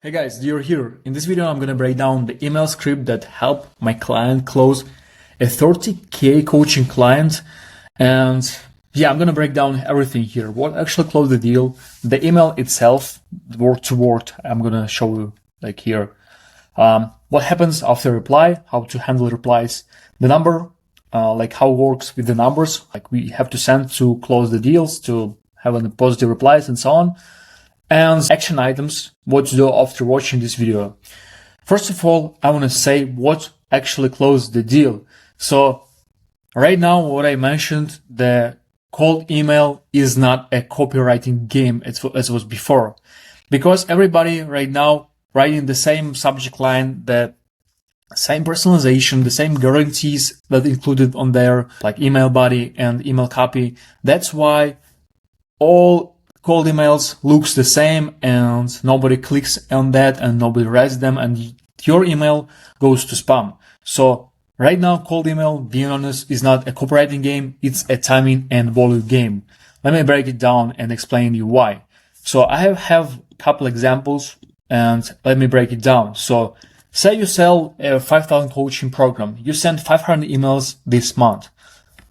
Hey guys, you're here. In this video, I'm going to break down the email script that helped my client close a 30K coaching client. And yeah, I'm going to break down everything here. What actually closed the deal, the email itself, word to word. I'm going to show you like here. What happens after reply, how to handle replies, the number, like how it works with the numbers, like we have to send to close the deals, to have any positive replies and so on. And action items, what to do after watching this video. First of all, I want to say what actually closed the deal. So right now, what I mentioned, the cold email is not a copywriting game as it was before, because everybody right now writing the same subject line, the same personalization, the same guarantees that included on their like email body and email copy. That's why all cold emails looks the same and nobody clicks on that and nobody reads them and your email goes to spam. So right now, cold email, being honest, is not a copywriting game. It's a timing and volume game. Let me break it down and explain you why. So I have a couple examples and let me break it down. So say you sell a 5,000 coaching program. You send 500 emails this month.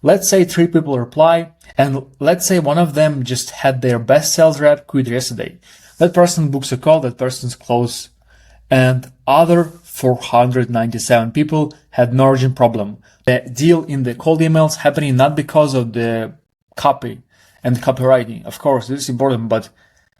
Let's say 3 people reply, and let's say one of them just had their best sales rep quit yesterday. That person books a call, that person's close, and other 497 people had no urgent problem. The deal in the cold emails happening not because of the copy and copywriting. Of course, this is important, but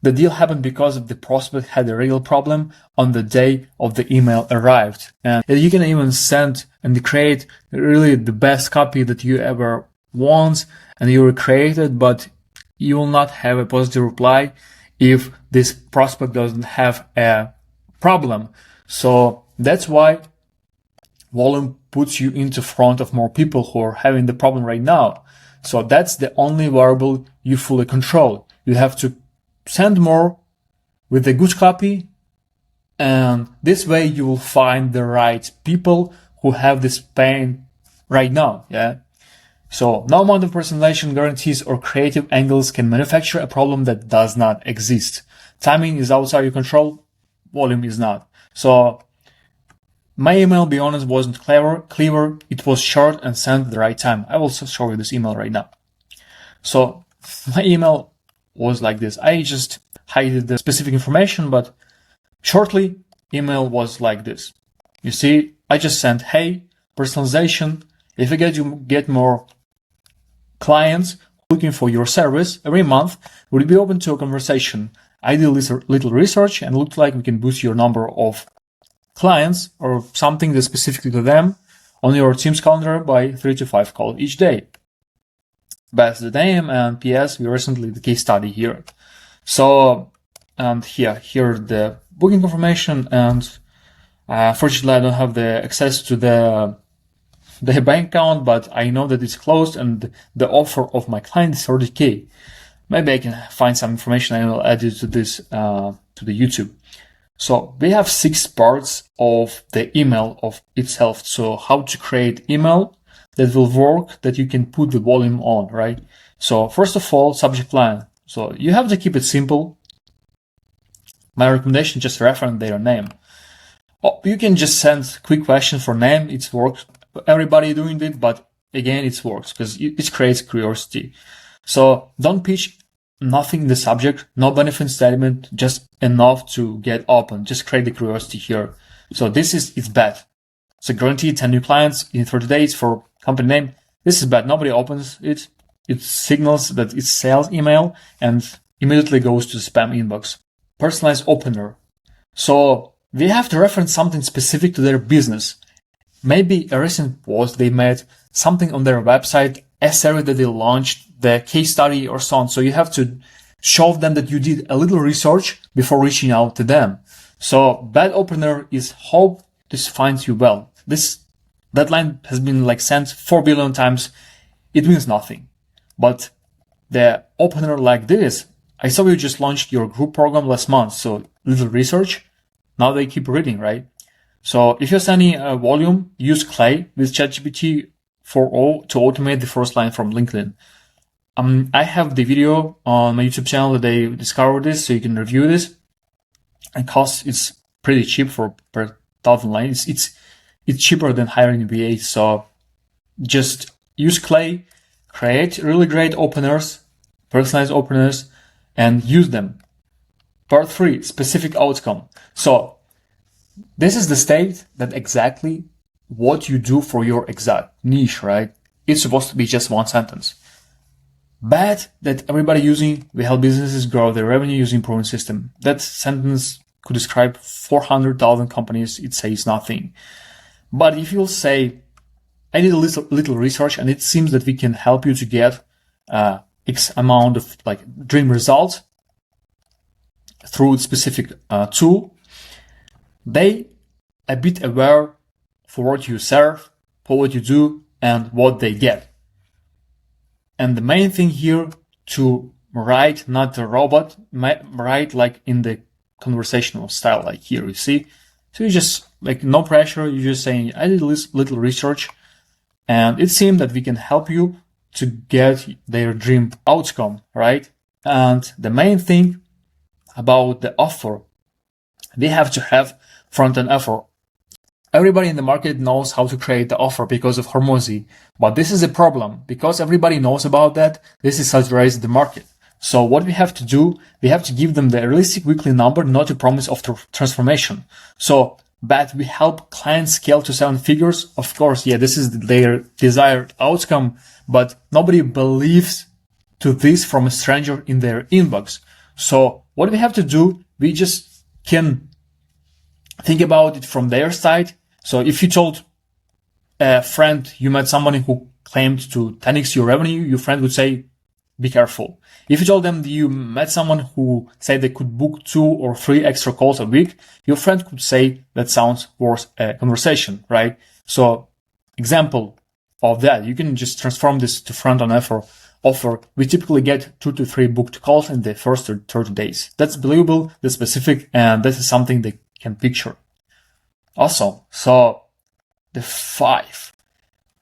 the deal happened because of the prospect had a real problem on the day of the email arrived. And you can even send and create really the best copy that you ever want and you created, but you will not have a positive reply if this prospect doesn't have a problem. So that's why volume puts you into front of more people who are having the problem right now. So that's the only variable you fully control. You have to send more with a good copy, and this way you will find the right people who have this pain right now. Yeah. So no amount of personalization, guarantees, or creative angles can manufacture a problem that does not exist. Timing is outside your control. Volume is not. So my email, be honest, wasn't clever. It was short and sent at the right time. I will show you this email right now. So my email was like this. I just hid the specific information, but shortly, email was like this. You see, I just sent, hey, personalization. If you get more clients looking for your service every month, we'll be open to a conversation. I did a little research and looked like we can boost your number of clients or something that's specifically to them on your team's calendar by 3 to 5 calls each day. That's the name, and PS, we recently the case study here. So, and here the booking confirmation, and fortunately I don't have the access to the bank account, but I know that it's closed and the offer of my client is 30K. Maybe I can find some information and I'll add it to this, to the YouTube. So we have 6 parts of the email of itself. So how to create email that will work, that you can put the volume on, right? So first of all, subject line. So you have to keep it simple. My recommendation, just reference their name. You can just send quick question for name. It works. Everybody doing it, but again, it works because it creates curiosity. So don't pitch nothing in the subject, no benefit statement, just enough to get open. Just create the curiosity here. So it's bad. So guaranteed 10 new clients in 30 days for company name. This is bad. Nobody opens it. It signals that it's sales email and immediately goes to the spam inbox. Personalized opener. So we have to reference something specific to their business. Maybe a recent post they made, something on their website, a service that they launched, the case study or so on. So you have to show them that you did a little research before reaching out to them. So bad opener is hope this finds you well. That line has been like sent 4 billion times. It means nothing. But the opener like this, I saw you just launched your group program last month. So little research. Now they keep reading, right? So if you're sending a volume, use Clay with ChatGPT 4.0 to automate the first line from LinkedIn. I have the video on my YouTube channel that they discovered this, so you can review this. And cost is pretty cheap for per 1,000 lines. It's cheaper than hiring VA. So just use Clay, create really great openers, personalized openers, and use them. Part 3, specific outcome. So this is the state that exactly what you do for your exact niche, right? It's supposed to be just one sentence. Bad that everybody using, we help businesses grow their revenue using proven system. That sentence could describe 400,000 companies. It says nothing. But if you'll say, I did a little research and it seems that we can help you to get X amount of dream results through a specific tool, they a bit aware for what you serve, for what you do, and what they get. And the main thing here to write, not a robot, write like in the conversational style, like here, you see. So you just no pressure. You're just saying, I did a little research and it seemed that we can help you to get their dream outcome, right? And the main thing about the offer, we have to have front-end offer. Everybody in the market knows how to create the offer because of Hormozy, but this is a problem because everybody knows about that. This is saturated the market. So what we have to do, we have to give them the realistic weekly number, not a promise of transformation. So, but we help clients scale to 7 figures. Of course, yeah, this is their desired outcome, but nobody believes to this from a stranger in their inbox. So what we have to do, we just can think about it from their side. So if you told a friend you met someone who claimed to 10x your revenue, your friend would say, be careful. If you told them that you met someone who said they could book 2 or 3 extra calls a week, your friend could say that sounds worth a conversation, right? So example of that, you can just transform this to front-end offer. We typically get 2 to 3 booked calls in the first 30 days. That's believable, that's specific, and this is something they can picture. Awesome. So the 5.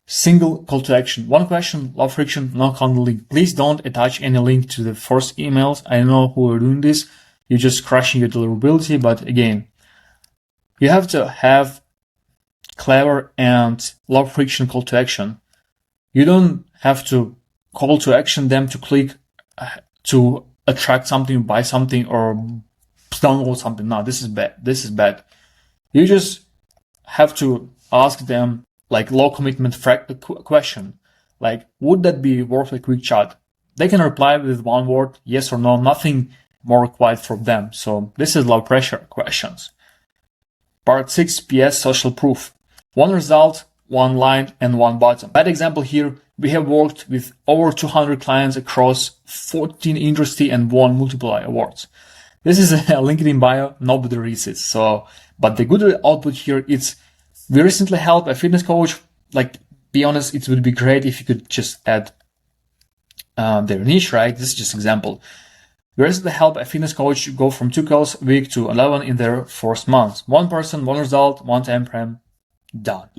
Single call to action. One question, low friction, no content link. Please don't attach any link to the first emails. I know who are doing this. You're just crushing your deliverability. But again, you have to have clever and low friction call to action. You don't have to call to action them to click to attract something, buy something, or download something. No, this is bad. This is bad. You just have to ask them low commitment question, would that be worth a quick chat? They can reply with one word, yes or no, nothing more required from them. So this is low pressure questions. Part 6, PS social proof. 1 result, 1 line, and 1 button. Bad example here, we have worked with over 200 clients across 14 industry and won multiple awards. This is a LinkedIn bio, nobody reads it. So, but the good output here is we recently helped a fitness coach. Be honest, it would be great if you could just add their niche, right? This is just example. We recently helped a fitness coach go from 2 calls a week to 11 in their first month. 1 person, 1 result, 1 time frame, done.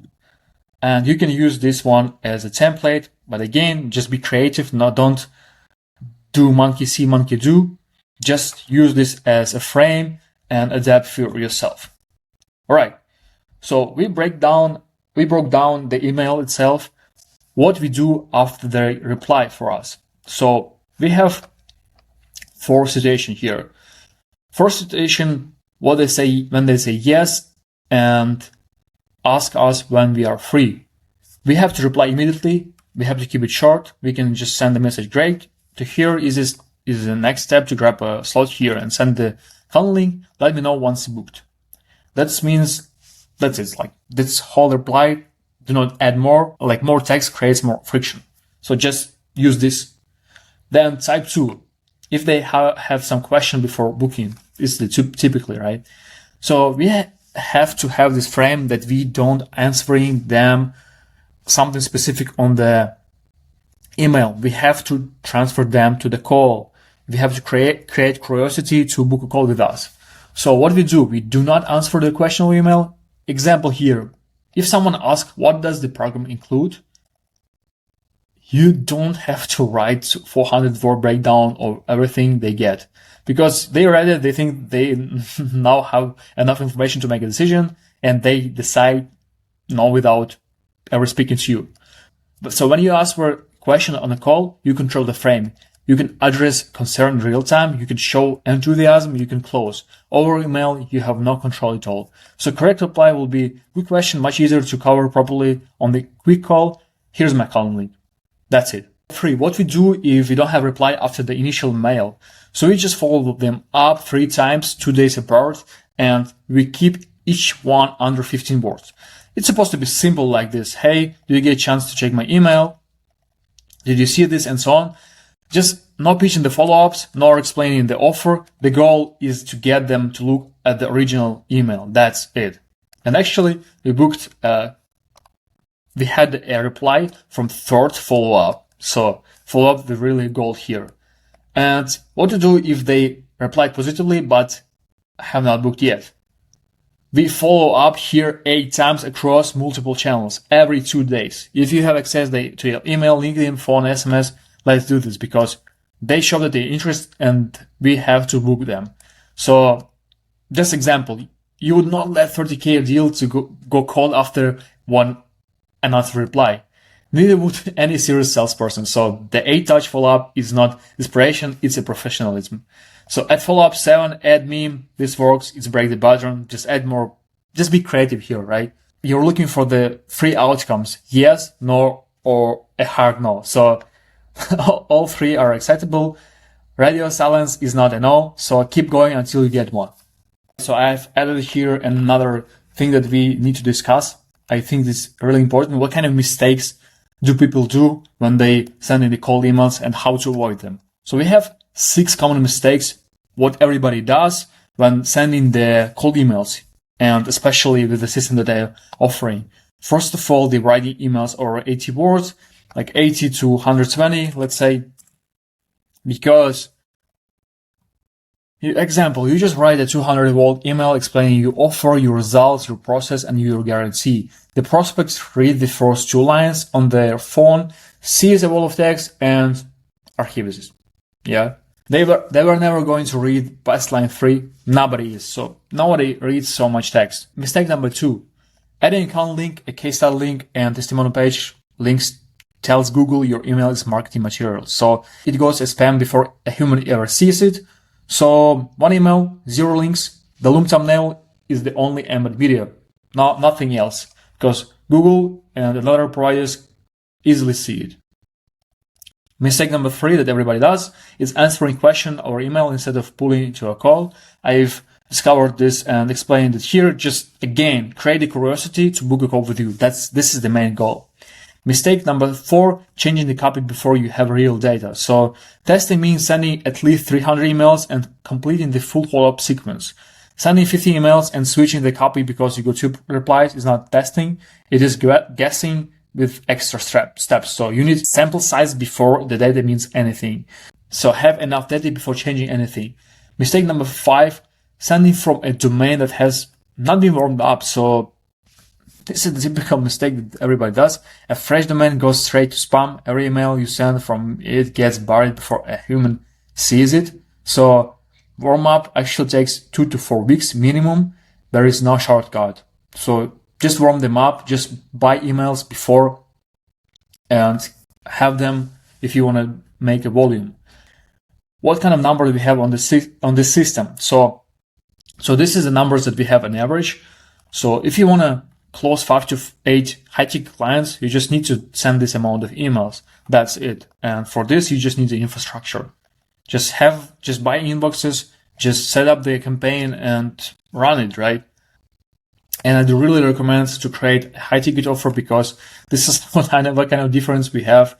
And you can use this one as a template, but again, just be creative. Don't do monkey see, monkey do. Just use this as a frame and adapt for yourself. All right. So we broke down the email itself, what we do after they reply for us. So we have 4 situations here. First situation, what they say when they say yes and ask us when we are free. We have to reply immediately. We have to keep it short. We can just send the message, great. To here is the next step to grab a slot here and send the calendar link. Let me know once booked. That means that's it. This whole reply. Do not add more. More text creates more friction. So just use this. Then type 2. If they have some question before booking, this is the typically, right? So we have to have this frame that we don't answering them something specific on the email. We have to transfer them to the call. We have to create curiosity to book a call with us. So what we do, we do not answer the question or email. Example here, if someone asks, what does the program include? you don't have to write 400-word breakdown of everything they get, because they read it, they think they now have enough information to make a decision, and they decide no without ever speaking to you. But so when you ask for a question on a call, you control the frame. You can address concern in real time. You can show enthusiasm. You can close. Over email, you have no control at all. So correct reply will be good question, much easier to cover properly on the quick call. Here's my calendar link. That's it. 3. What we do if we don't have reply after the initial mail. So we just follow them up 3 times, 2 days apart, and we keep each one under 15 words. It's supposed to be simple like this. Hey, did you get a chance to check my email? Did you see this? And so on. Just no pitching the follow-ups, nor explaining the offer. The goal is to get them to look at the original email. That's it. And actually, we had a reply from 3rd follow-up. So follow-up the really goal here. And what to do if they replied positively but have not booked yet? We follow up here 8 times across multiple channels every 2 days. If you have access to your email, LinkedIn, phone, SMS, let's do this, because they show that they're interested and we have to book them. So just example, you would not let 30K deal to go cold after one unanswered reply. Neither would any serious salesperson. So the 8-touch follow-up is not desperation, it's a professionalism. So at follow-up 7, add meme. This works. It's break the pattern. Just add more. Just be creative here, right? You're looking for the 3 outcomes: yes, no, or a hard no. So all 3 are acceptable. Radio silence is not a no. So keep going until you get one. So I've added here another thing that we need to discuss. I think this is really important. What kind of mistakes do people do when they send in the cold emails and how to avoid them? So we have 6 common mistakes, what everybody does when sending the cold emails, and especially with the system that they're offering. First of all, they write emails over 80 words, like 80 to 120, let's say, because, example, you just write a 200-word email explaining your offer, your results, your process, and your guarantee. The prospects read the first 2 lines on their phone, sees a wall of text, and archives it. Yeah. They were never going to read past line 3. Nobody is. So nobody reads so much text. Mistake number 2. Adding account link, a case study link, and testimonial page links tells Google your email is marketing material. So it goes as spam before a human ever sees it. So 1 email, 0 links. The loom thumbnail is the only embed video. Nothing else. Because Google and other providers easily see it. Mistake number 3 that everybody does is answering question or email instead of pulling into a call. I've discovered this and explained it here. Just again, create a curiosity to book a call with you. This is the main goal. Mistake number 4, changing the copy before you have real data. So testing means sending at least 300 emails and completing the full follow-up sequence. Sending 50 emails and switching the copy because you got 2 replies is not testing. It is guessing with extra steps. So you need sample size before the data means anything. So have enough data before changing anything. Mistake number 5, sending from a domain that has not been warmed up. So this is the typical mistake that everybody does. A fresh domain goes straight to spam. Every email you send from it gets buried before a human sees it. So warm up actually takes 2 to 4 weeks minimum. There is no shortcut. So just warm them up, just buy emails before and have them if you want to make a volume. What kind of number do we have on the system? So this is the numbers that we have on average. So if you want to close 5 to 8 high-ticket clients, you just need to send this amount of emails. That's it. And for this, you just need the infrastructure. Just buy inboxes, just set up the campaign and run it, right? And I do really recommend to create a high ticket offer, because this is what kind of difference we have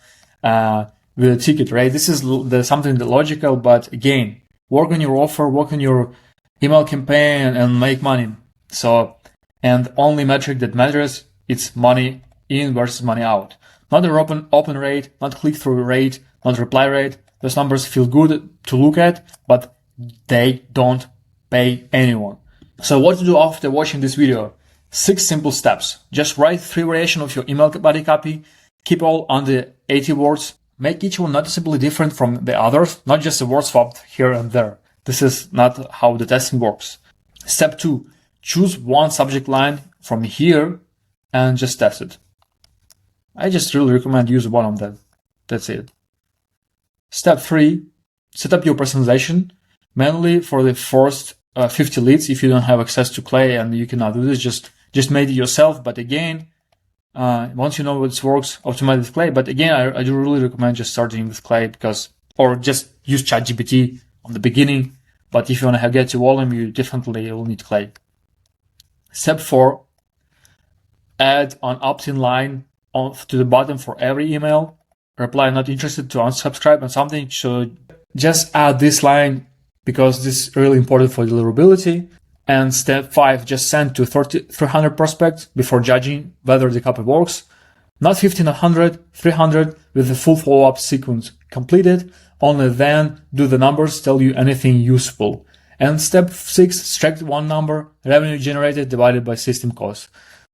with a ticket, right? This is something logical, but again, work on your offer, work on your email campaign and make money. So, and only metric that matters, it's money in versus money out. Not the open rate, not click-through rate, not reply rate. Those numbers feel good to look at, but they don't pay anyone. So what to do after watching this video? 6 simple steps. Just write 3 variations of your email body copy. keep all under 80 words. Make each one noticeably different from the others, not just a word swapped here and there. This is not how the testing works. Step 2, choose one subject line from here and just test it. I just really recommend use one of them. That's it. Step 3, set up your personalization, mainly for the first 50 leads. If you don't have access to Clay and you cannot do this, just make it yourself. But again, once you know what works, automate with Clay. But again, I do really recommend just starting with Clay or just use ChatGPT on the beginning. But if you want to get to volume, you definitely will need Clay. Step 4, add an opt-in line to the bottom for every email. Reply not interested to unsubscribe and something. So just add this line because this is really important for deliverability. And step 5, just send to 300 prospects before judging whether the copy works. Not 50, not 100, 300 with the full follow-up sequence completed. Only then do the numbers tell you anything useful. And step 6, extract one number, revenue generated divided by system cost.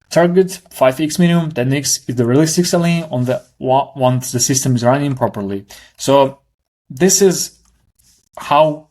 Target 5x minimum, 10x is the realistic selling on the once the system is running properly. So this is how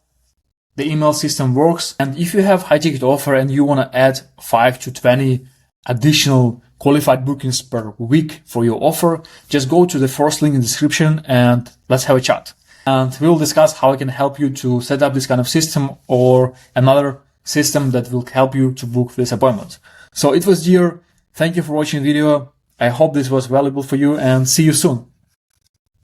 the email system works. And if you have high ticket offer and you want to add 5 to 20 additional qualified bookings per week for your offer, just go to the first link in the description and let's have a chat. And we'll discuss how I can help you to set up this kind of system or another system that will help you to book this appointment. So it was Dear. Thank you for watching the video. I hope this was valuable for you and see you soon.